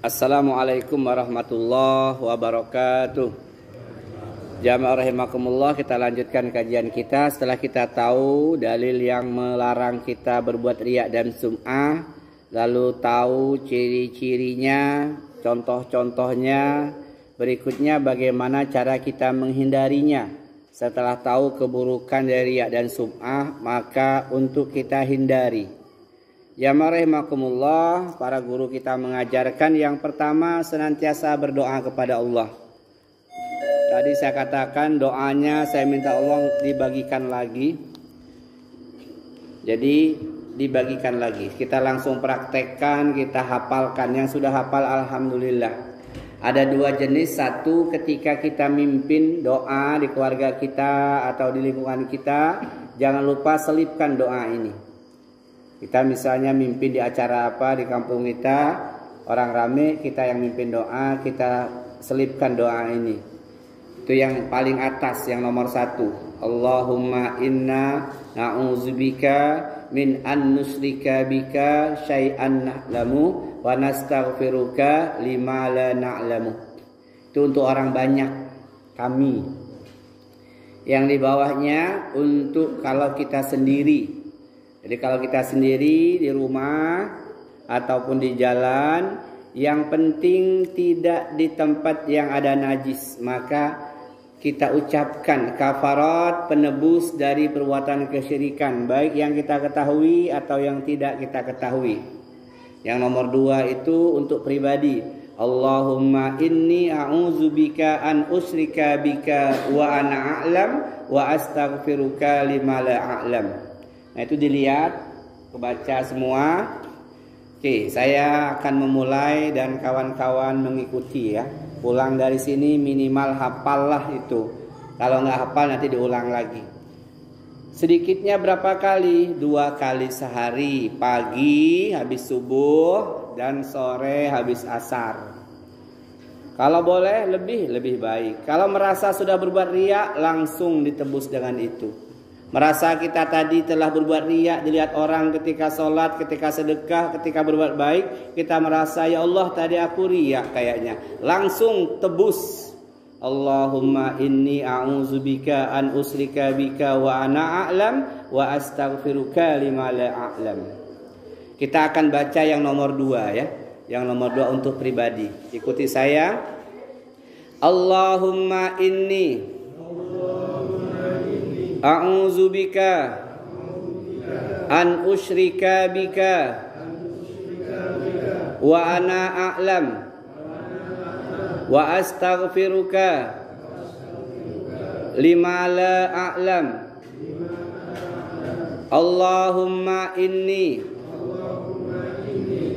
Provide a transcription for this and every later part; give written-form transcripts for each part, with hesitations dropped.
Assalamualaikum warahmatullahi wabarakatuh. Jamaah rahimakumullah, kita lanjutkan kajian kita setelah kita tahu dalil yang melarang kita berbuat riya dan sum'ah, lalu tahu ciri-cirinya, contoh-contohnya. Berikutnya bagaimana cara kita menghindarinya. Setelah tahu keburukan dari riya dan sum'ah, maka untuk kita hindari. Jamaah rahimakumullah, para guru kita mengajarkan yang pertama senantiasa berdoa kepada Allah. Tadi saya katakan doanya saya minta Allah dibagikan lagi. Jadi dibagikan lagi. Kita langsung praktekkan, kita hafalkan. Yang sudah hafal alhamdulillah. Ada dua jenis. Satu, ketika kita mimpin doa di keluarga kita atau di lingkungan kita, jangan lupa selipkan doa ini. Kita misalnya mimpin di acara apa di kampung kita, orang rame, kita yang mimpin doa, kita selipkan doa ini. Itu yang paling atas, yang nomor satu. Allahumma inna na'udzubika min an nusyrika bika syai'an na'lamu wa nastaghfiruka lima la na'lamu. Itu untuk orang banyak, kami. Yang di bawahnya untuk kalau kita sendiri. Jadi kalau kita sendiri di rumah ataupun di jalan, yang penting tidak di tempat yang ada najis, maka kita ucapkan kafarat, penebus dari perbuatan kesyirikan, baik yang kita ketahui atau yang tidak kita ketahui. Yang nomor dua itu untuk pribadi. Allahumma inni a'udzubika an usyrika bika wa ana a'lam wa astaghfiruka lima la a'lam. Nah itu dilihat, kebaca semua. Oke, saya akan memulai dan kawan-kawan mengikuti ya. Pulang dari sini minimal hafallah itu. Kalau nggak hafal nanti diulang lagi. Sedikitnya berapa kali? 2 kali sehari. Pagi habis subuh dan sore habis asar. Kalau boleh lebih baik. Kalau merasa sudah berbuat riya, langsung ditebus dengan itu. Merasa kita tadi telah berbuat riya, dilihat orang ketika sholat, ketika sedekah, ketika berbuat baik, kita merasa ya Allah tadi aku riya kayaknya. Langsung tebus. Allahumma inni a'udzubika an usyrika bika wa ana a'lam wa astaghfiruka lima la a'lam. Kita akan baca yang nomor 2 ya. Yang nomor 2 untuk pribadi. Ikuti saya. Allahumma inni a'udzubika an usyrika bika wa ana a'lam wa astaghfiruka lima la a'lam. Allahumma inni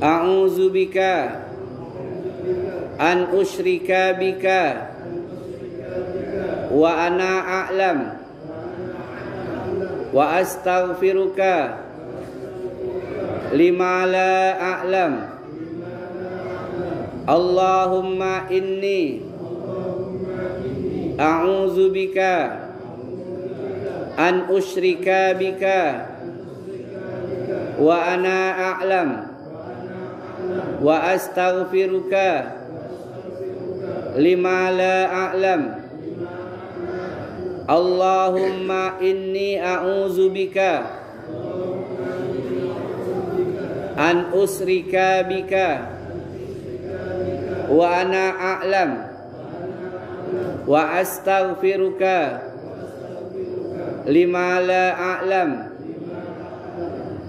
a'udzubika an usyrika bika wa ana a'lam wa astaghfiruka lima la a'lam. Allahumma inni a'udzubika an usyrika bika wa ana a'lam wa astaghfiruka lima la a'lam. Allahumma inni a'udzubika an usyrika bika wa ana a'lam wa astaghfiruka lima la a'lam.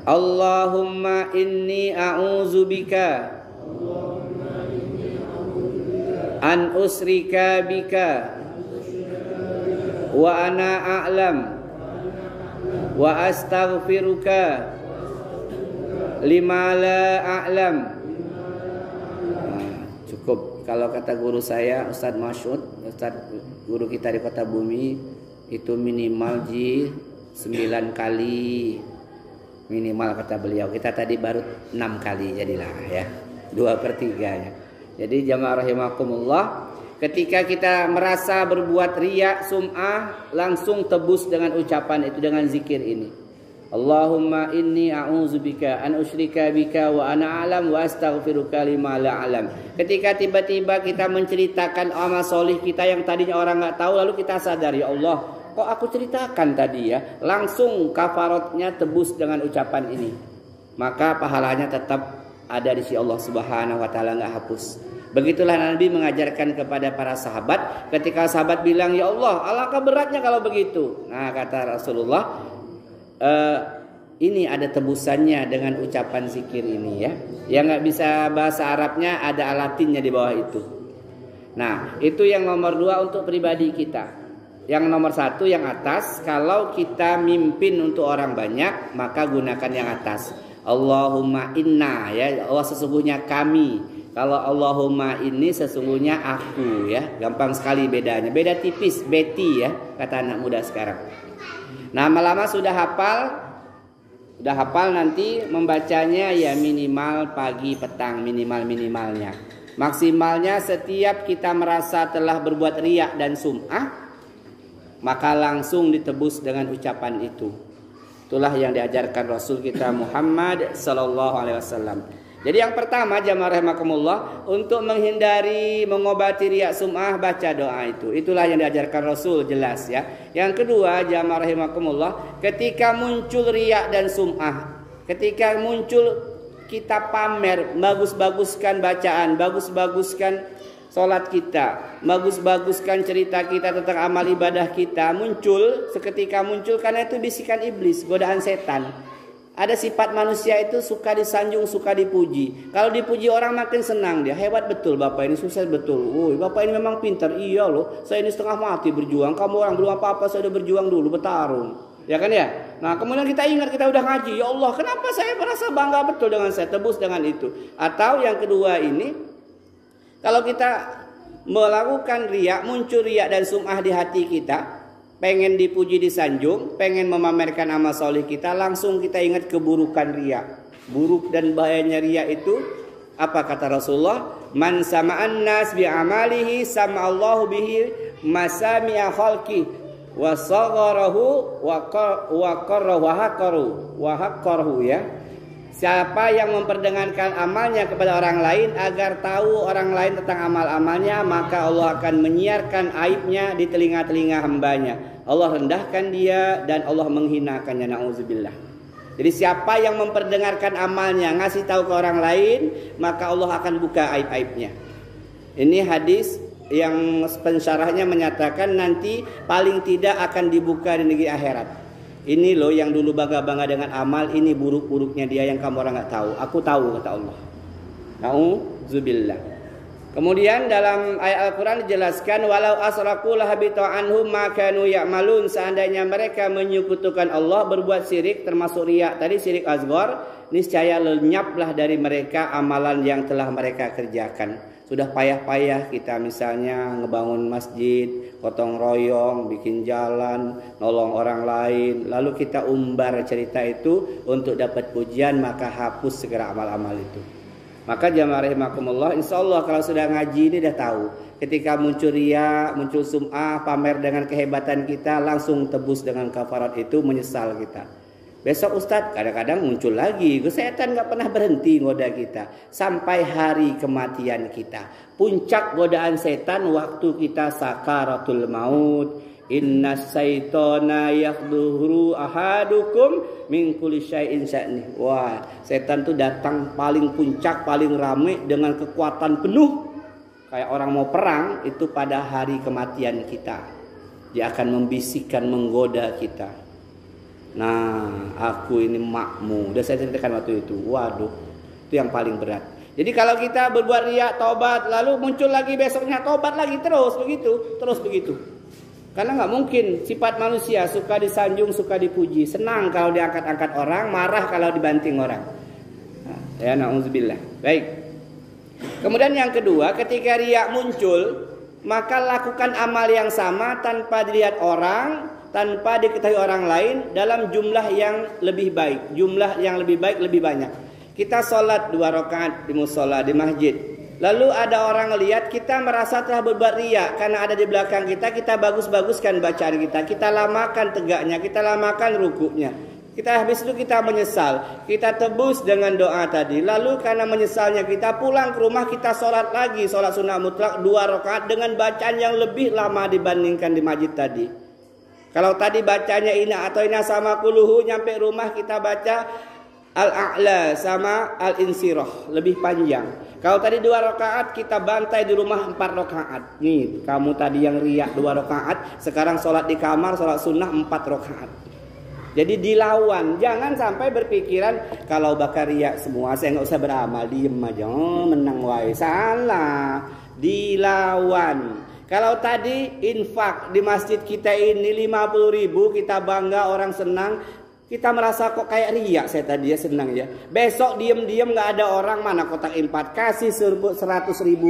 Allahumma inni a'udzubika an usyrika bika wa ana a'lam wa astaghfiruka lima la a'lam. Cukup. Kalau kata guru saya Ustadz Masyud, Ustadz guru kita di Kota Bumi, itu minimal 9 kali minimal kata beliau. Kita tadi baru 6 kali jadilah ya, 2/3 ya. Jadi jamaah rahimakumullah, ketika kita merasa berbuat riya, sum'ah, langsung tebus dengan ucapan itu, dengan zikir ini. Allahumma inni a'udzubika an usyrika bika wa ana a'lam wa astaghfiruka lima la a'lam. Ketika tiba-tiba kita menceritakan amal solih kita yang tadinya orang nggak tahu, lalu kita sadar, ya Allah, kok aku ceritakan tadi ya, langsung kafaratnya tebus dengan ucapan ini, maka pahalanya tetap ada di sisi Allah Subhanahu wa taala, nggak hapus. Begitulah Nabi mengajarkan kepada para sahabat. Ketika sahabat bilang, ya Allah, alangkah beratnya kalau begitu. Nah, kata Rasulullah, ini ada tebusannya dengan ucapan zikir ini ya. Yang nggak bisa bahasa Arabnya ada Latinnya di bawah itu. Nah, itu yang nomor 2 untuk pribadi kita. Yang nomor 1 yang atas, kalau kita mimpin untuk orang banyak, maka gunakan yang atas. Allahumma inna, ya Allah, sesungguhnya kami. Kalau Allahumma ini sesungguhnya aku, ya. Gampang sekali bedanya. Beda tipis, Betty ya, kata anak muda sekarang. Nah, lama-lama sudah hafal nanti membacanya ya minimal pagi petang, minimalnya. Maksimalnya setiap kita merasa telah berbuat riya dan sum'ah, maka langsung ditebus dengan ucapan itu. Itulah yang diajarkan Rasul kita Muhammad sallallahu alaihi wasallam. Jadi yang pertama, jamaah rahimakumullah, untuk menghindari mengobati riya sum'ah, baca doa itu. Itulah yang diajarkan Rasul, jelas ya. Yang kedua, jamaah rahimakumullah, ketika muncul riya dan sum'ah, ketika muncul kita pamer, bagus-baguskan bacaan, bagus-baguskan sholat kita, bagus-baguskan cerita kita tentang amal ibadah kita, muncul, seketika muncul, karena itu bisikan iblis, godaan setan. Ada sifat manusia itu suka disanjung, suka dipuji. Kalau dipuji orang makin senang dia. Hebat betul Bapak ini, sukses betul. Woi, Bapak ini memang pintar. Iya loh, saya ini setengah mati berjuang. Kamu orang belum apa-apa, saya udah berjuang dulu, bertarung. Ya kan ya? Nah, kemudian kita ingat kita udah ngaji. Ya Allah, kenapa saya merasa bangga betul dengan saya, tebus dengan itu. Atau yang kedua ini, kalau kita melakukan riya, muncul riya dan sum'ah di hati kita, pengen dipuji disanjung, pengen memamerkan amal soleh kita, langsung kita ingat keburukan riya. Buruk dan bahayanya riya itu apa kata Rasulullah? Man sama'an nas bi amalihi sama'allahu bihi masami'a khalqi wa sagharahu wa haqqarahu ya. Siapa yang memperdengarkan amalnya kepada orang lain agar tahu orang lain tentang amal-amalnya, maka Allah akan menyiarkan aibnya di telinga-telinga hambanya. Allah rendahkan dia dan Allah menghinakannya, na'udzubillah. Jadi siapa yang memperdengarkan amalnya, ngasih tahu ke orang lain, maka Allah akan buka aib-aibnya. Ini hadis yang pensyarahnya menyatakan nanti paling tidak akan dibuka di negeri akhirat. Ini loh yang dulu bangga-bangga dengan amal, ini buruk-buruknya dia yang kamu orang nggak tahu. Aku tahu, kata Allah. Na'udzubillah. Kemudian dalam ayat Al-Quran dijelaskan, walau asraku lahabita anhum ma kanu ya'malun. Seandainya mereka menyekutukan Allah, berbuat syirik termasuk riya tadi, syirik asghar, niscaya lenyaplah dari mereka amalan yang telah mereka kerjakan. Sudah payah-payah kita misalnya ngebangun masjid, gotong royong, bikin jalan, nolong orang lain, lalu kita umbar cerita itu untuk dapat pujian, maka hapus segera amal-amal itu. Maka jamaah rahimakumullah, insyaallah kalau sudah ngaji ini dah tahu, ketika muncul riya, muncul sum'ah, pamer dengan kehebatan kita, langsung tebus dengan kafarat itu, menyesal kita. Besok Ustadz kadang-kadang muncul lagi. Setan gak pernah berhenti ngoda kita sampai hari kematian kita. Puncak godaan setan waktu kita sakaratul maut. Inna syaitona yakduhru ahadukum min kulli syai'in sya'ni. Wah, setan tuh datang paling puncak, paling rame dengan kekuatan penuh. Kayak orang mau perang, itu pada hari kematian kita. Dia akan membisikkan, menggoda kita. Nah, aku ini makmu. Udah saya ceritakan waktu itu. Waduh, itu yang paling berat. Jadi kalau kita berbuat riya, tobat, lalu muncul lagi besoknya tobat lagi, terus begitu. Karena nggak mungkin sifat manusia suka disanjung, suka dipuji, senang kalau diangkat-angkat orang, marah kalau dibanting orang. Nah, ya na'udzubillah. Baik. Kemudian yang kedua, ketika riya muncul, maka lakukan amal yang sama tanpa dilihat orang, tanpa diketahui orang lain, dalam jumlah yang lebih baik. Jumlah yang lebih baik, lebih banyak. Kita sholat 2 rakaat di musola, di masjid. Lalu ada orang lihat, kita merasa telah berbuat riya karena ada di belakang kita, kita bagus-baguskan bacaan kita, kita lamakan tegaknya, kita lamakan rukuknya. Kita habis itu kita menyesal, kita tebus dengan doa tadi. Lalu karena menyesalnya kita pulang ke rumah, kita sholat lagi, sholat sunnah mutlak 2 rakaat dengan bacaan yang lebih lama dibandingkan di masjid tadi. Kalau tadi bacanya ina atau ina sama kuluhu, nyampe rumah kita baca al-a'la sama al-insirah, lebih panjang. Kalau tadi 2 rakaat, kita bantai di rumah 4 rakaat. Nih, kamu tadi yang riak 2 rakaat, sekarang sholat di kamar, sholat sunnah 4 rakaat. Jadi dilawan, jangan sampai berpikiran kalau bakar riak semua, saya nggak usah beramal, diem aja, menang wae. Salah, dilawan. Kalau tadi infak di masjid kita ini 50.000, kita bangga, orang senang, kita merasa kok kayak riak saya tadi ya, senang ya. Besok diem-diem nggak ada orang, mana kotak infak, kasih 100.000,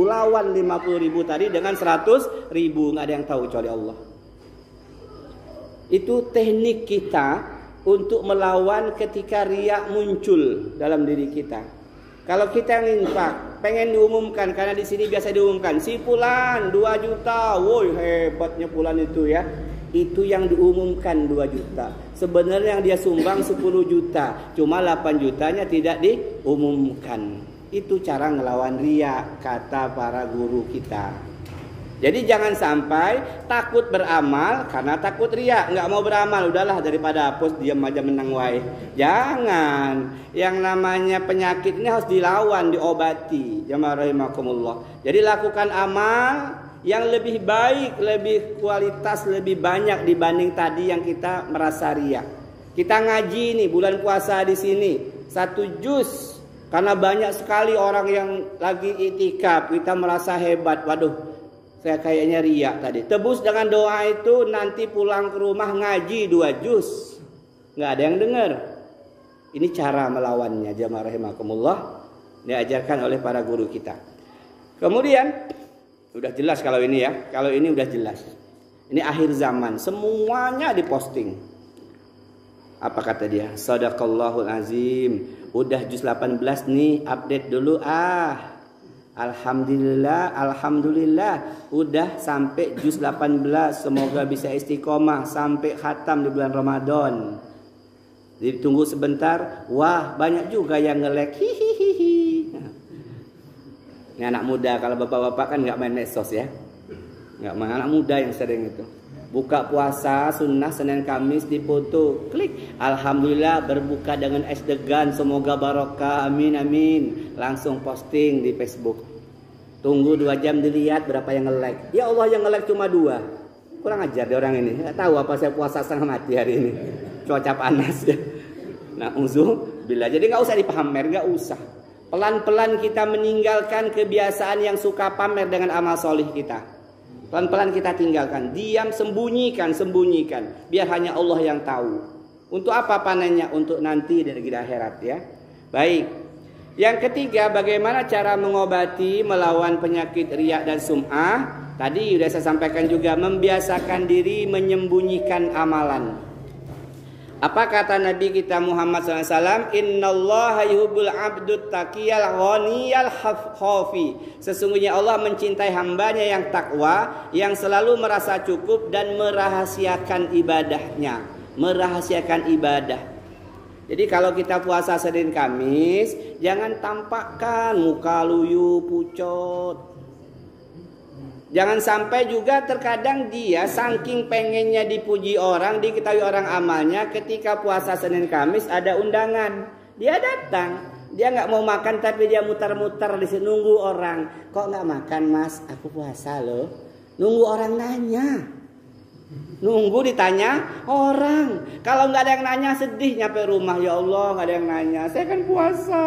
lawan 50.000 tadi dengan 100.000, nggak ada yang tahu kecuali Allah. Itu teknik kita untuk melawan ketika riak muncul dalam diri kita. Kalau kita infak, pengen diumumkan, karena di sini biasa diumumkan, si Fulan 2 juta, woi hebatnya Fulan itu ya. Itu yang diumumkan 2 juta. Sebenarnya yang dia sumbang 10 juta, cuma 8 jutanya tidak diumumkan. Itu cara ngelawan riak, kata para guru kita. Jadi jangan sampai takut beramal karena takut riak, nggak mau beramal, udahlah daripada hapus, diam aja menang wae. Jangan. Yang namanya penyakit ini harus dilawan, diobati. Jamaah rahimakumullah. Jadi lakukan amal yang lebih baik, lebih kualitas, lebih banyak dibanding tadi yang kita merasa riak. Kita ngaji nih bulan puasa di sini 1 juz, karena banyak sekali orang yang lagi itikaf, kita merasa hebat. Waduh, saya kayaknya riak tadi. Tebus dengan doa itu, nanti pulang ke rumah ngaji 2 juz, nggak ada yang dengar. Ini cara melawannya, jamaah rahimakumullah, diajarkan oleh para guru kita. Kemudian udah jelas kalau ini ya, kalau ini udah jelas. Ini akhir zaman, semuanya diposting. Apa kata dia? Shadaqallahul azim. Udah juz 18 nih, update dulu ah. Alhamdulillah, alhamdulillah, udah sampai juz 18. Semoga bisa istiqomah sampai khatam di bulan Ramadan. Ditunggu sebentar, wah banyak juga yang nge-like. Hihihi. Ini anak muda, kalau bapak-bapak kan nggak main medsos ya, nggak main. Anak muda yang sering itu. Buka puasa sunnah Senin Kamis dipoto, klik alhamdulillah berbuka dengan es degan, semoga barokah, amin amin, langsung posting di Facebook. Tunggu 2 jam dilihat berapa yang nge-like. Ya Allah, yang nge-like cuma 2. Kurang ajar deh orang ini, nggak tahu apa saya puasa setengah mati hari ini, cuaca panas ya. Nah bila jadi nggak usah dipamer, nggak usah. Pelan-pelan kita meninggalkan kebiasaan yang suka pamer dengan amal solih kita. Pelan-pelan kita tinggalkan, diam, sembunyikan. Biar hanya Allah yang tahu. Untuk apa panennya? Untuk nanti di negeri akhirat ya. Baik. Yang ketiga, bagaimana cara mengobati, melawan penyakit riya dan sum'ah? Tadi sudah saya sampaikan juga, membiasakan diri menyembunyikan amalan. Apa kata Nabi kita Muhammad SAW? Innallaha yuhibbul abdut taqiyal ghaniyal khafi. Sesungguhnya Allah mencintai hambanya yang takwa, yang selalu merasa cukup dan merahasiakan ibadahnya. Merahasiakan ibadah. Jadi kalau kita puasa Senin Kamis, jangan tampakkan muka luyu, pucot. Jangan sampai juga terkadang dia saking pengennya dipuji orang, diketahui orang amalnya, ketika puasa Senin Kamis ada undangan, dia datang. Dia nggak mau makan tapi dia muter-muter di sini nunggu orang. Kok nggak makan mas? Aku puasa loh. Nunggu orang nanya. Nunggu ditanya orang. Kalau nggak ada yang nanya sedih nyampe rumah. Ya Allah nggak ada yang nanya. Saya kan puasa.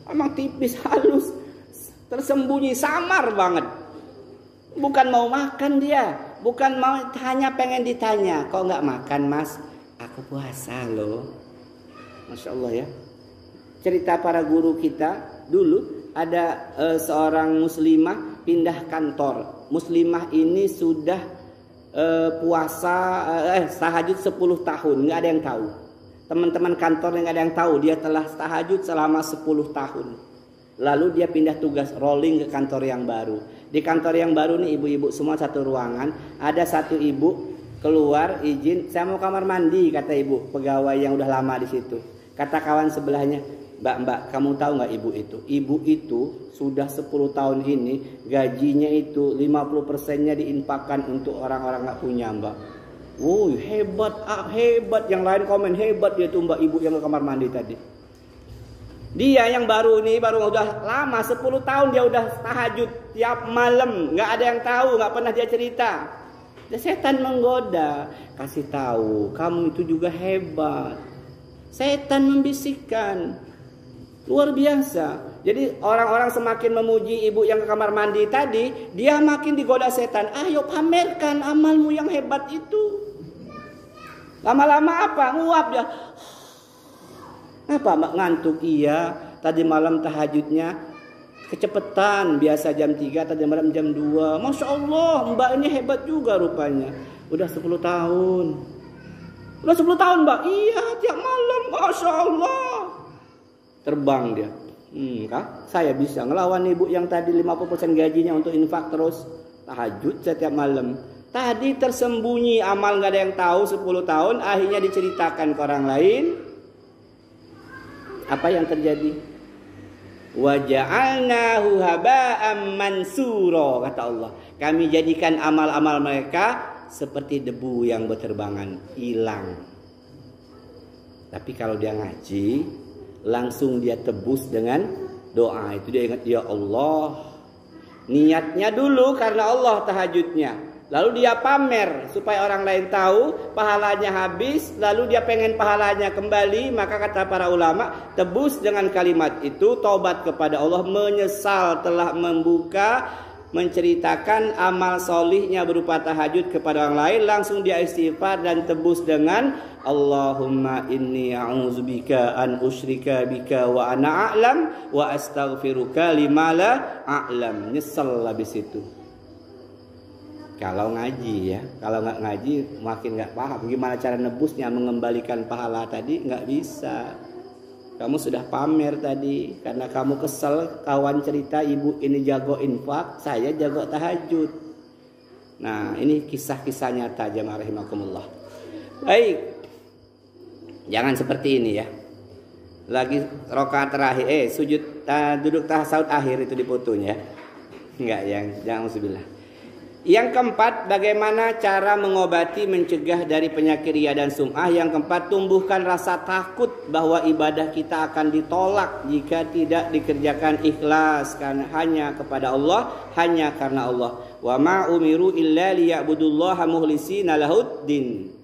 Emang tipis halus. Tersembunyi, samar banget. Bukan mau makan dia, bukan mau hanya pengen ditanya, kok nggak makan mas? Aku puasa loh. Masya Allah ya. Cerita para guru kita dulu, ada seorang muslimah pindah kantor. Muslimah ini sudah puasa tahajud 10 tahun, nggak ada yang tahu. Teman-teman kantornya nggak ada yang tahu dia telah tahajud selama 10 tahun. Lalu dia pindah tugas rolling ke kantor yang baru. Di kantor yang baru nih ibu-ibu semua satu ruangan. Ada satu ibu keluar izin, saya mau kamar mandi, kata ibu pegawai yang udah lama di situ. Kata kawan sebelahnya, mbak, kamu tahu nggak ibu itu? Ibu itu sudah 10 tahun ini gajinya itu 50%-nya diinfakkan untuk orang-orang nggak punya, mbak. Wuh, hebat, hebat. Yang lain komen hebat dia tuh mbak ibu yang ke kamar mandi tadi. Dia yang baru udah lama 10 tahun dia udah tahajud tiap malam, nggak ada yang tahu, nggak pernah dia cerita. Setan menggoda, kasih tahu kamu itu juga hebat. Setan membisikkan, luar biasa. Jadi orang-orang semakin memuji ibu yang ke kamar mandi tadi, dia makin digoda setan. Ayo pamerkan amalmu yang hebat itu. Lama-lama apa? Nguap dia. Apa mbak ngantuk? Iya, tadi malam tahajudnya kecepetan, biasa jam 3, tadi malam jam 2. Masya Allah, mbak ini hebat juga rupanya. Udah 10 tahun. Udah 10 tahun mbak? Iya, tiap malam. Masya Allah. Terbang dia. Kak, saya bisa ngelawan ibu yang tadi 50% gajinya untuk infak terus. Tahajud setiap malam. Tadi tersembunyi, amal gak ada yang tahu 10 tahun. Akhirnya diceritakan ke orang lain. Apa yang terjadi? Wa ja'alnahu haba'an mansura, kata Allah. Kami jadikan amal-amal mereka seperti debu yang berterbangan, hilang. Tapi kalau dia ngaji, langsung dia tebus dengan doa. Itu dia ingat, ya Allah. Niatnya dulu karena Allah tahajudnya. Lalu dia pamer supaya orang lain tahu, pahalanya habis, lalu dia pengen pahalanya kembali. Maka kata para ulama, tebus dengan kalimat itu, taubat kepada Allah, menyesal telah membuka, menceritakan amal solihnya berupa tahajud kepada orang lain. Langsung dia istighfar dan tebus dengan Allahumma inni a'udzubika an usyrika bika wa ana a'lam wa astaghfiruka lima la a'lam. Nyesel habis itu. Kalau ngaji ya, kalau nggak ngaji makin nggak paham gimana cara nebusnya, mengembalikan pahala tadi nggak bisa. Kamu sudah pamer tadi karena kamu kesel kawan cerita ibu ini jago infak, saya jago tahajud. Nah ini kisah-kisah nyata jamaah rahimakumullah. Baik, jangan seperti ini ya. Lagi rakaat terakhir, sujud duduk tasyahud akhir itu diputunya. Enggak yang jangan uzubillah. Yang keempat, bagaimana cara mengobati, mencegah dari penyakit riya dan sum'ah. Yang keempat, tumbuhkan rasa takut bahwa ibadah kita akan ditolak jika tidak dikerjakan ikhlas karena hanya kepada Allah, hanya karena Allah. Wa ma umiru illa liya'budullaha mukhlishina lahuddin.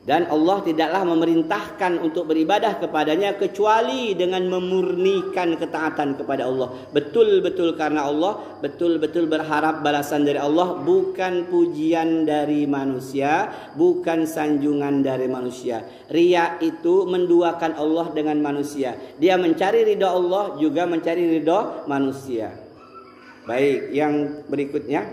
Dan Allah tidaklah memerintahkan untuk beribadah kepadanya kecuali dengan memurnikan ketaatan kepada Allah. Betul-betul karena Allah, betul-betul berharap balasan dari Allah, bukan pujian dari manusia, bukan sanjungan dari manusia. Riya itu menduakan Allah dengan manusia. Dia mencari ridha Allah juga mencari ridha manusia. Baik, yang berikutnya.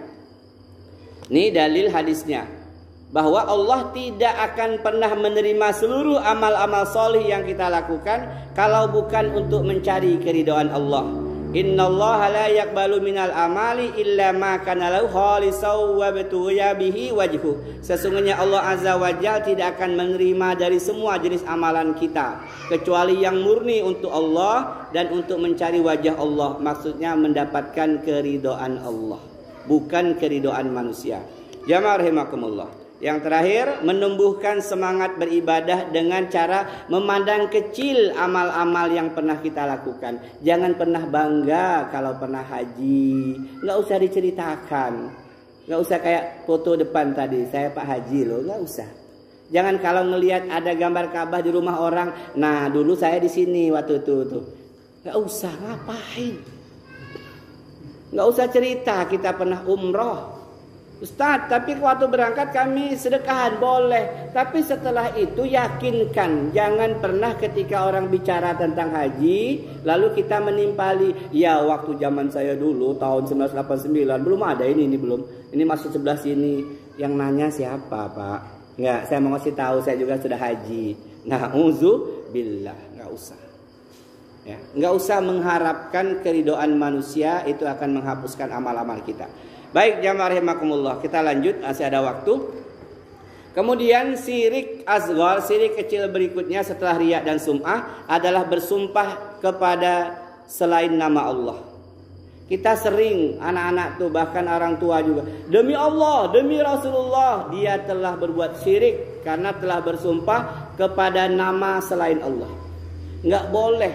Ini dalil hadisnya. Bahwa Allah tidak akan pernah menerima seluruh amal-amal solih yang kita lakukan kalau bukan untuk mencari keridhaan Allah. Innallaha la yaqbalu minal amali illa ma kana lahu khalisaw wa batuya bihi wajhu. Sesungguhnya Allah Azza wa Jalla tidak akan menerima dari semua jenis amalan kita kecuali yang murni untuk Allah dan untuk mencari wajah Allah. Maksudnya mendapatkan keridhaan Allah, bukan keridhaan manusia. Jamaah rahimakumullah. Yang terakhir, menumbuhkan semangat beribadah dengan cara memandang kecil amal-amal yang pernah kita lakukan. Jangan pernah bangga kalau pernah haji. Nggak usah diceritakan. Nggak usah kayak foto depan tadi, saya Pak Haji loh, nggak usah. Jangan kalau ngelihat ada gambar Ka'bah di rumah orang, nah dulu saya di sini waktu itu tuh. Nggak usah, ngapain? Nggak usah cerita kita pernah umroh. Ustaz, tapi waktu berangkat kami sedekahan, boleh. Tapi setelah itu yakinkan, jangan pernah ketika orang bicara tentang haji lalu kita menimpali, ya waktu zaman saya dulu tahun 1989 belum ada ini belum. Ini masih sebelah sini. Yang nanya siapa, Pak? Enggak, saya mau ngasih tahu saya juga sudah haji. Na'udzubillah, enggak usah. Ya, enggak usah mengharapkan keridhaan manusia, itu akan menghapuskan amal-amal kita. Baik jamaah rahimakumullah, kita lanjut, masih ada waktu. Kemudian syirik asghar, syirik kecil berikutnya setelah riya dan sum'ah adalah bersumpah kepada selain nama Allah. Kita sering, anak-anak tuh, bahkan orang tua juga, demi Allah, demi Rasulullah, dia telah berbuat syirik karena telah bersumpah kepada nama selain Allah. Nggak boleh.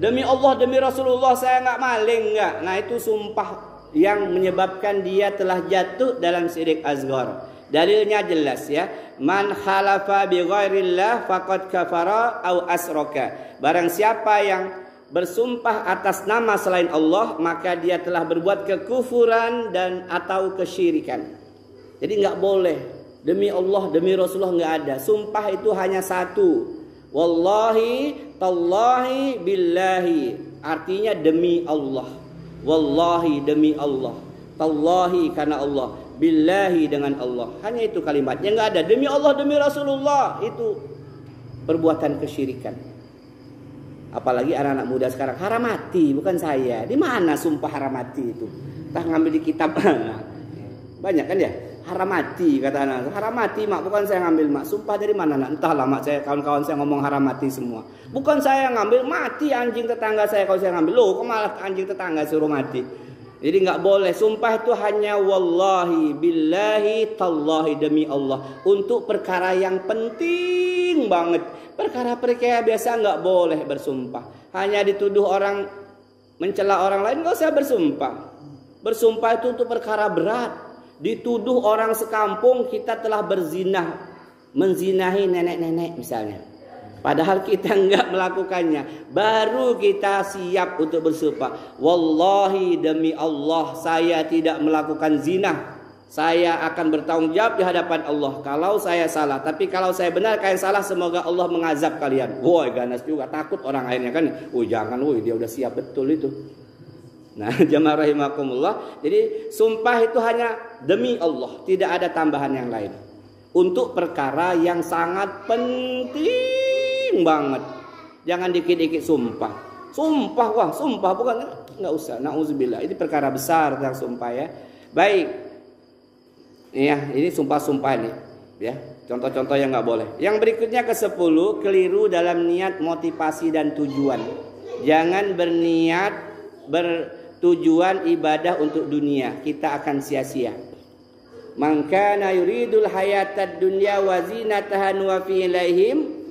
Demi Allah, demi Rasulullah, saya nggak maling, nggak. Nah, itu sumpah yang menyebabkan dia telah jatuh dalam syirik asghar. Dalilnya jelas ya. Man halafa bi ghairillah faqad kafara au asraka. Barang siapa yang bersumpah atas nama selain Allah, maka dia telah berbuat kekufuran dan atau kesyirikan. Jadi nggak boleh demi Allah, demi Rasulullah, nggak ada. Sumpah itu hanya satu. Wallahi, tallahi, billahi. Artinya demi Allah. Wallahi demi Allah. Tallahi karena Allah. Billahi dengan Allah. Hanya itu kalimatnya, nggak ada demi Allah, demi Rasulullah. Itu perbuatan kesyirikan. Apalagi anak-anak muda sekarang, haram mati, bukan saya. Di mana sumpah haram mati itu? Entah ngambil di kitab. Banyak kan ya? Haram mati kata anak. Haram mati mak, bukan saya ngambil mak. Sumpah dari mana nak? Entahlah mak, saya kawan-kawan saya ngomong haram mati semua. Bukan saya ngambil, mati anjing tetangga saya kalau saya ngambil. Loh, kok malah anjing tetangga suruh mati? Jadi nggak boleh. Sumpah itu hanya wallahi, billahi, tallahi, demi Allah. Untuk perkara yang penting banget. Perkara-perkara biasa nggak boleh bersumpah. Hanya dituduh orang, mencela orang lain, nggak usah bersumpah. Bersumpah itu untuk perkara berat. Dituduh orang sekampung kita telah berzinah, menzinahi nenek-nenek misalnya. Padahal kita enggak melakukannya. Baru kita siap untuk bersumpah. Wallahi demi Allah, saya tidak melakukan zina. Saya akan bertanggung jawab di hadapan Allah kalau saya salah. Tapi kalau saya benar, kalian salah, semoga Allah mengazab kalian. Woi, ganas juga, takut orang lainnya kan. Oh jangan, woi dia udah siap betul itu. Nah, jamaah rahimakumullah. Jadi sumpah itu hanya demi Allah, tidak ada tambahan yang lain. Untuk perkara yang sangat penting banget. Jangan dikit-dikit sumpah. Sumpah, wah sumpah, bukan, nggak usah. Nauzubillah, ini perkara besar tentang sumpah ya. Baik. Ya, ini sumpah-sumpah nih, ya. Contoh-contoh yang nggak boleh. Yang berikutnya ke-10, keliru dalam niat, motivasi dan tujuan. Jangan berniat bertujuan ibadah untuk dunia, kita akan sia-sia. Man kana yuridul hayatad dunya wa zinataha nuwaffi ilaihim.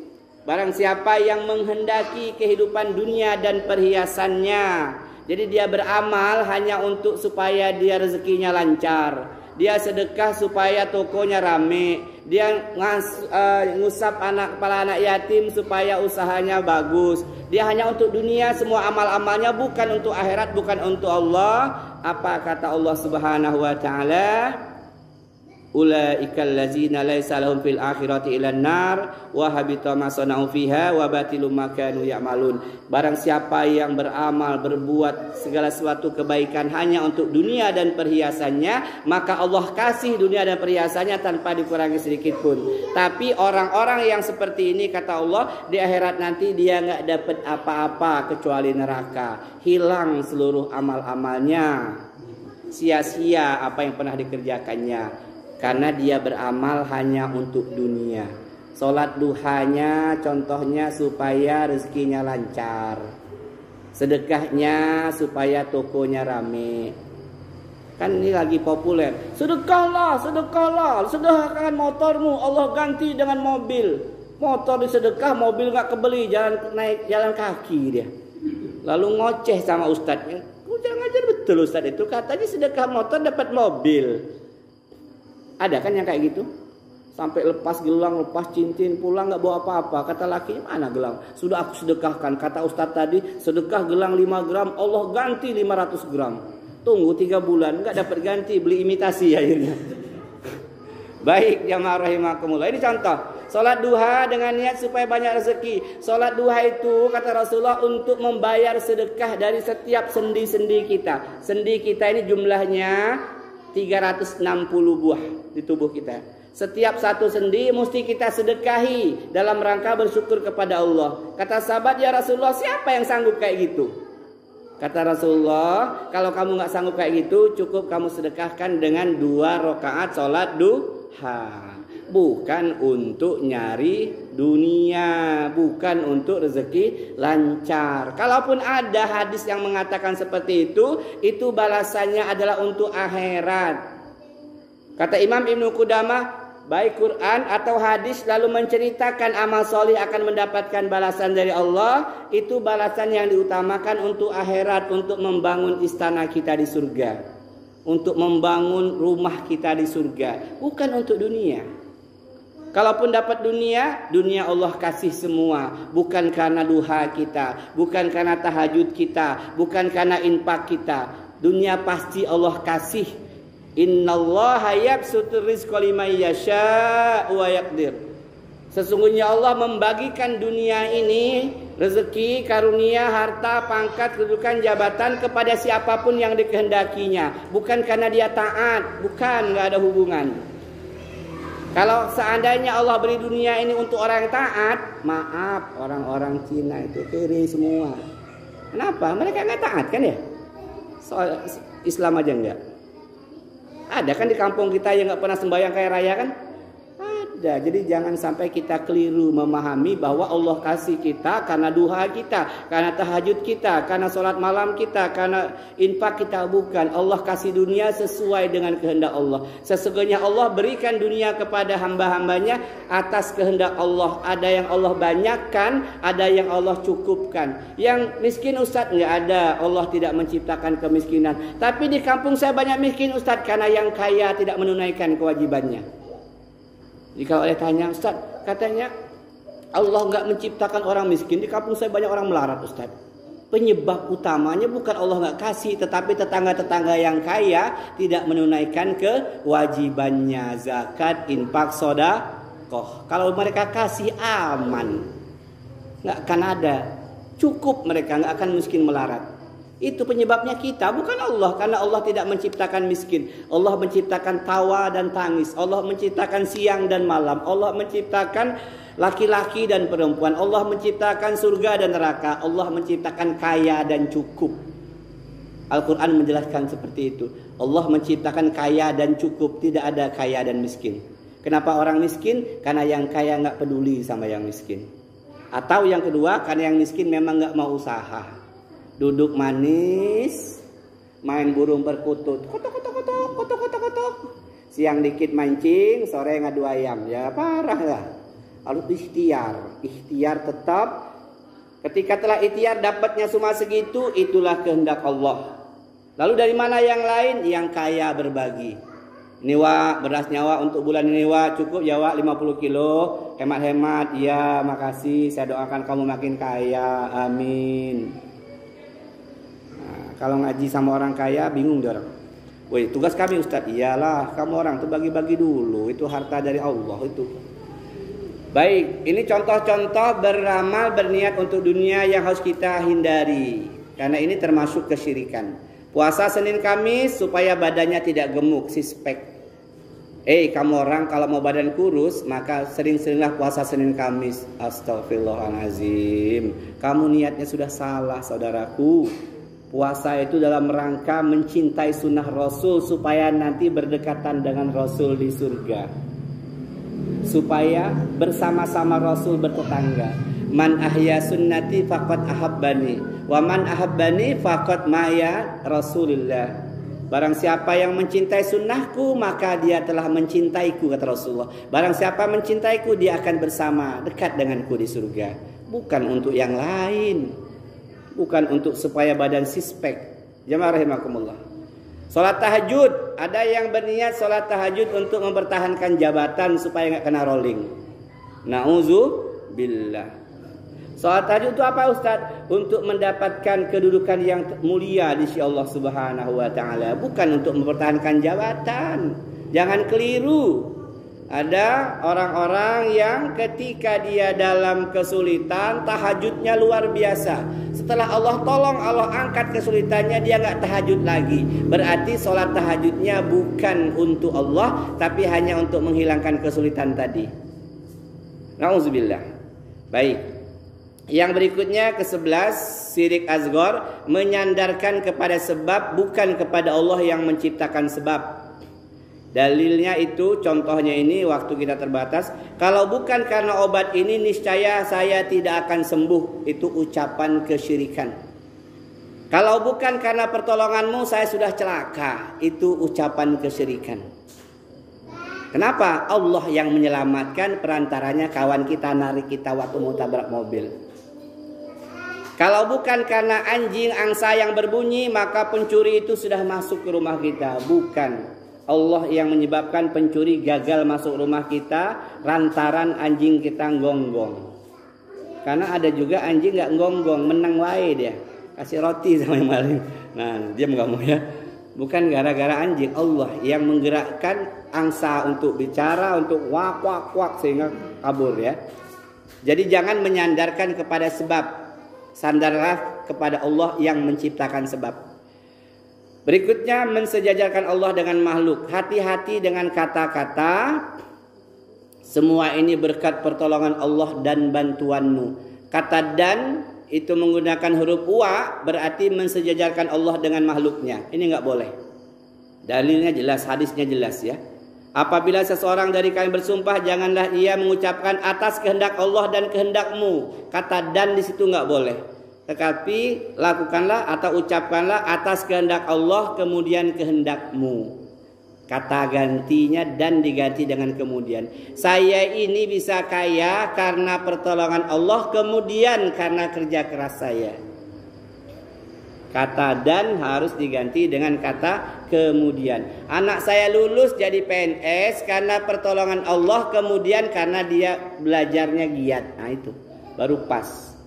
Barang siapa yang menghendaki kehidupan dunia dan perhiasannya, jadi dia beramal hanya untuk supaya dia rezekinya lancar. Dia sedekah supaya tokonya rame. Dia ngusap kepala anak yatim supaya usahanya bagus. Dia hanya untuk dunia, semua amal-amalnya bukan untuk akhirat, bukan untuk Allah. Apa kata Allah Subhanahu wa taala? Ulaikal ladzina laisa lahum fil akhirati ilan nar wa habita ma sana'u fiha wa batilum ma kanu ya'malun. Barang siapa yang beramal, berbuat segala sesuatu kebaikan hanya untuk dunia dan perhiasannya, maka Allah kasih dunia dan perhiasannya tanpa dikurangi sedikit pun. Tapi orang-orang yang seperti ini kata Allah, di akhirat nanti dia nggak dapat apa-apa kecuali neraka. Hilang seluruh amal-amalnya. Sia-sia apa yang pernah dikerjakannya. Karena dia beramal hanya untuk dunia. Sholat duhanya contohnya supaya rezekinya lancar. Sedekahnya supaya tokonya rame. Kan ini lagi populer. Sedekahlah, sedekahlah, sedekahkan motormu, Allah ganti dengan mobil. Motor disedekah, mobil nggak kebeli, jalan kaki dia. Lalu ngoceh sama ustadznya. Udah ngajar betul ustadz itu, katanya sedekah motor dapat mobil. Ada kan yang kayak gitu? Sampai lepas gelang, lepas cincin, pulang nggak bawa apa-apa. Kata lakinya, mana gelang? Sudah aku sedekahkan. Kata ustadz tadi, sedekah gelang 5 gram, Allah ganti 500 gram. Tunggu 3 bulan, nggak dapat ganti, beli imitasi akhirnya. Baik, jamaah rahimakumullah. Ini contoh. Salat duha dengan niat supaya banyak rezeki. Salat duha itu kata Rasulullah untuk membayar sedekah dari setiap sendi-sendi kita. Sendi kita ini jumlahnya 360 buah di tubuh kita. Setiap satu sendi mesti kita sedekahi dalam rangka bersyukur kepada Allah. Kata sahabat, ya Rasulullah, siapa yang sanggup kayak gitu? Kata Rasulullah, kalau kamu nggak sanggup kayak gitu, cukup kamu sedekahkan dengan 2 rakaat sholat duha. bukan untuk nyari dunia, bukan untuk rezeki lancar. Kalaupun ada hadis yang mengatakan seperti itu balasannya adalah untuk akhirat. Kata Imam Ibnu Qudamah, baik Quran atau hadis lalu menceritakan amal soleh akan mendapatkan balasan dari Allah, itu balasan yang diutamakan untuk akhirat, untuk membangun istana kita di surga, untuk membangun rumah kita di surga, bukan untuk dunia. Kalaupun dapat dunia Allah kasih semua, bukan karena duha kita, bukan karena tahajud kita, bukan karena infak kita. Dunia pasti Allah kasih. Innallaha yabsutur rizqa liman yasha' wa yaqdir. Sesungguhnya Allah membagikan dunia ini, rezeki, karunia, harta, pangkat, kedudukan, jabatan kepada siapapun yang dikehendakinya, bukan karena dia taat, bukan, enggak ada hubungan. Kalau seandainya Allah beri dunia ini untuk orang yang taat, maaf, orang-orang Cina itu kiri semua. Kenapa? Mereka enggak taat kan ya? Soal Islam aja enggak. Ada kan di kampung kita yang nggak pernah sembahyang kayak raya kan? Ada. Jadi jangan sampai kita keliru memahami bahwa Allah kasih kita karena duha kita, karena tahajud kita, karena sholat malam kita, karena infak kita, bukan. Allah kasih dunia sesuai dengan kehendak Allah. Sesungguhnya Allah berikan dunia kepada hamba-hambanya atas kehendak Allah. Ada yang Allah banyakkan, ada yang Allah cukupkan. Yang miskin Ustadz nggak ada. Allah tidak menciptakan kemiskinan. Tapi di kampung saya banyak miskin Ustadz karena yang kaya tidak menunaikan kewajibannya. Jika oleh tanya, Ustaz, katanya Allah nggak menciptakan orang miskin. Di kampung saya banyak orang melarat, Ustaz. Penyebab utamanya bukan Allah nggak kasih, tetapi tetangga-tetangga yang kaya tidak menunaikan kewajibannya, zakat, infak, sedekah. Kalau mereka kasih aman, nggak akan ada, cukup mereka, nggak akan miskin melarat. Itu penyebabnya kita, bukan Allah. Karena Allah tidak menciptakan miskin. Allah menciptakan tawa dan tangis. Allah menciptakan siang dan malam. Allah menciptakan laki-laki dan perempuan. Allah menciptakan surga dan neraka. Allah menciptakan kaya dan cukup. Al-Quran menjelaskan seperti itu. Allah menciptakan kaya dan cukup. Tidak ada kaya dan miskin. Kenapa orang miskin? Karena yang kaya nggak peduli sama yang miskin. Atau yang kedua, karena yang miskin memang nggak mau usaha. Duduk manis, main burung perkutut, kotok. Siang dikit mancing, sore ngadu ayam, ya parah lah. Lalu ikhtiar tetap. Ketika telah ikhtiar dapatnya cuma segitu, itulah kehendak Allah. Lalu dari mana yang lain? Yang kaya berbagi. Ini Wak, beras nyawa untuk bulan ini Wak, cukup ya Wak 50 kilo, hemat-hemat, ya makasih, saya doakan kamu makin kaya, amin. Kalau ngaji sama orang kaya bingung dia orang. Woi, tugas kami Ustadz. Iyalah, kamu orang tuh bagi-bagi dulu. Itu harta dari Allah itu. Baik, ini contoh-contoh beramal berniat untuk dunia yang harus kita hindari. Karena ini termasuk kesyirikan. Puasa Senin Kamis supaya badannya tidak gemuk, six-pack. Kamu orang kalau mau badan kurus, maka sering-seringlah puasa Senin Kamis. Astagfirullahaladzim. Kamu niatnya sudah salah, saudaraku. Puasa itu dalam rangka mencintai sunnah Rasul supaya nanti berdekatan dengan Rasul di surga. Supaya bersama-sama Rasul bertetangga. Man ahya sunnati faqad ahabbani wa man ahabbani faqad maya Rasulullah. Barang siapa yang mencintai sunnahku maka dia telah mencintaiku, kata Rasulullah. Barang siapa mencintaiku dia akan bersama dekat denganku di surga. Bukan untuk yang lain. Bukan untuk supaya badan six-pack. Jamaah rahimakumullah. Salat tahajud, ada yang berniat salat tahajud untuk mempertahankan jabatan supaya nggak kena rolling. Nauzubillah. Salat tahajud itu apa Ustaz? Untuk mendapatkan kedudukan yang mulia di sisi Allah Subhanahu wa taala, bukan untuk mempertahankan jabatan. Jangan keliru. Ada orang-orang yang ketika dia dalam kesulitan, tahajudnya luar biasa. Setelah Allah tolong, Allah angkat kesulitannya, dia nggak tahajud lagi. Berarti sholat tahajudnya bukan untuk Allah, tapi hanya untuk menghilangkan kesulitan tadi. Nauzubillah. Baik. Yang berikutnya ke-11, syirik asghar, menyandarkan kepada sebab bukan kepada Allah yang menciptakan sebab. Dalilnya itu, contohnya ini, waktu kita terbatas. Kalau bukan karena obat ini, niscaya saya tidak akan sembuh. Itu ucapan kesyirikan. Kalau bukan karena pertolonganmu, saya sudah celaka. Itu ucapan kesyirikan. Kenapa? Allah yang menyelamatkan, perantaranya kawan kita narik kita waktu mau tabrak mobil. Kalau bukan karena anjing angsa yang berbunyi, maka pencuri itu sudah masuk ke rumah kita. Bukan. Allah yang menyebabkan pencuri gagal masuk rumah kita lantaran anjing kita gonggong. Karena ada juga anjing gak gonggong, menang wae dia. Kasih roti sama yang maling. Nah, dia nggak mau ya. Bukan gara-gara anjing, Allah yang menggerakkan angsa untuk bicara, untuk wak wak wak sehingga kabur ya. Jadi jangan menyandarkan kepada sebab. Sandarlah kepada Allah yang menciptakan sebab. Berikutnya, mensejajarkan Allah dengan makhluk. Hati-hati dengan kata-kata. Semua ini berkat pertolongan Allah dan bantuanmu. Kata dan itu menggunakan huruf wa, berarti mensejajarkan Allah dengan makhluknya. Ini nggak boleh. Dalilnya jelas, hadisnya jelas ya. Apabila seseorang dari kalian bersumpah, janganlah ia mengucapkan atas kehendak Allah dan kehendakmu. Kata dan di situ nggak boleh. Tetapi lakukanlah atau ucapkanlah atas kehendak Allah kemudian kehendakmu. Kata gantinya dan diganti dengan kemudian. Saya ini bisa kaya karena pertolongan Allah kemudian karena kerja keras saya. Kata dan harus diganti dengan kata kemudian. Anak saya lulus jadi PNS karena pertolongan Allah kemudian karena dia belajarnya giat. Nah itu baru pas.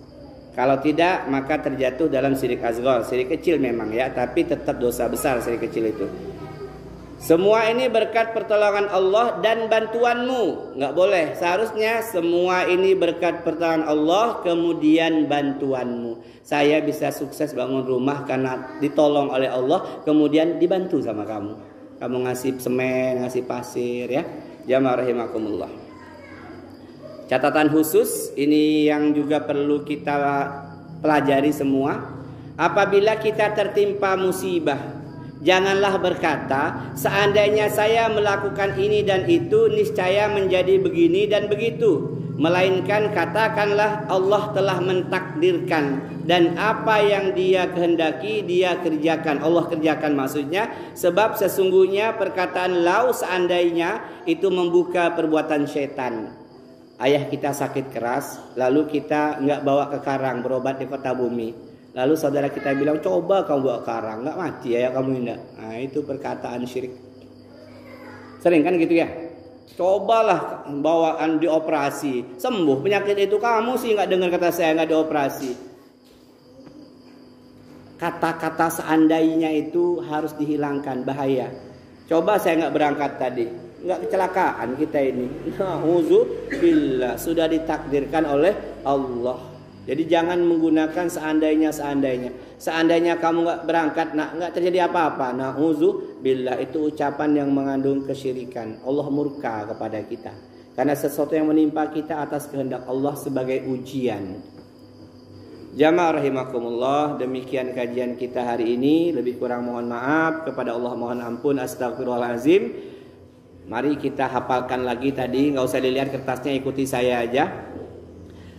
Kalau tidak maka terjatuh dalam syirik asghar. Syirik kecil memang ya, tapi tetap dosa besar syirik kecil itu. Semua ini berkat pertolongan Allah dan bantuanmu. Nggak boleh. Seharusnya semua ini berkat pertolongan Allah kemudian bantuanmu. Saya bisa sukses bangun rumah karena ditolong oleh Allah kemudian dibantu sama kamu. Kamu ngasih semen, ngasih pasir ya. Jamaah rahimakumullah. Catatan khusus ini yang juga perlu kita pelajari semua. Apabila kita tertimpa musibah, janganlah berkata, seandainya saya melakukan ini dan itu, niscaya menjadi begini dan begitu. Melainkan katakanlah Allah telah mentakdirkan dan apa yang dia kehendaki dia kerjakan. Allah kerjakan maksudnya. Sebab sesungguhnya perkataan lau seandainya itu membuka perbuatan setan. Ayah kita sakit keras, lalu kita nggak bawa ke Karang berobat di kota bumi. Lalu saudara kita bilang, coba kamu bawa Karang, nggak mati ya kamu ini. Nah itu perkataan syirik. Sering kan gitu ya? Cobalah bawaan dioperasi, sembuh penyakit itu, kamu sih nggak dengar kata saya nggak dioperasi. Kata-kata seandainya itu harus dihilangkan, bahaya. Coba saya nggak berangkat tadi, nggak kecelakaan kita ini. Na'udzubillah, sudah ditakdirkan oleh Allah. Jadi jangan menggunakan seandainya. Seandainya kamu nggak berangkat, nggak terjadi apa-apa. Na'udzubillah, itu ucapan yang mengandung kesyirikan. Allah murka kepada kita karena sesuatu yang menimpa kita atas kehendak Allah sebagai ujian. Jamaah rahimakumullah, demikian kajian kita hari ini. Lebih kurang mohon maaf, kepada Allah mohon ampun, astagfirullahalazim. Mari kita hafalkan lagi tadi, nggak usah dilihat kertasnya, ikuti saya aja.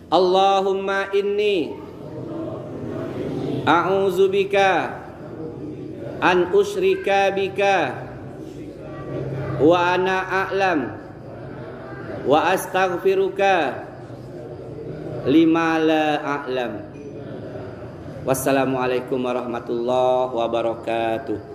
Allahumma inni a'udzubika an usyrika bika wa ana a'lam wa astaghfiruka lima la a'lam. Wassalamualaikum warahmatullahi wabarakatuh.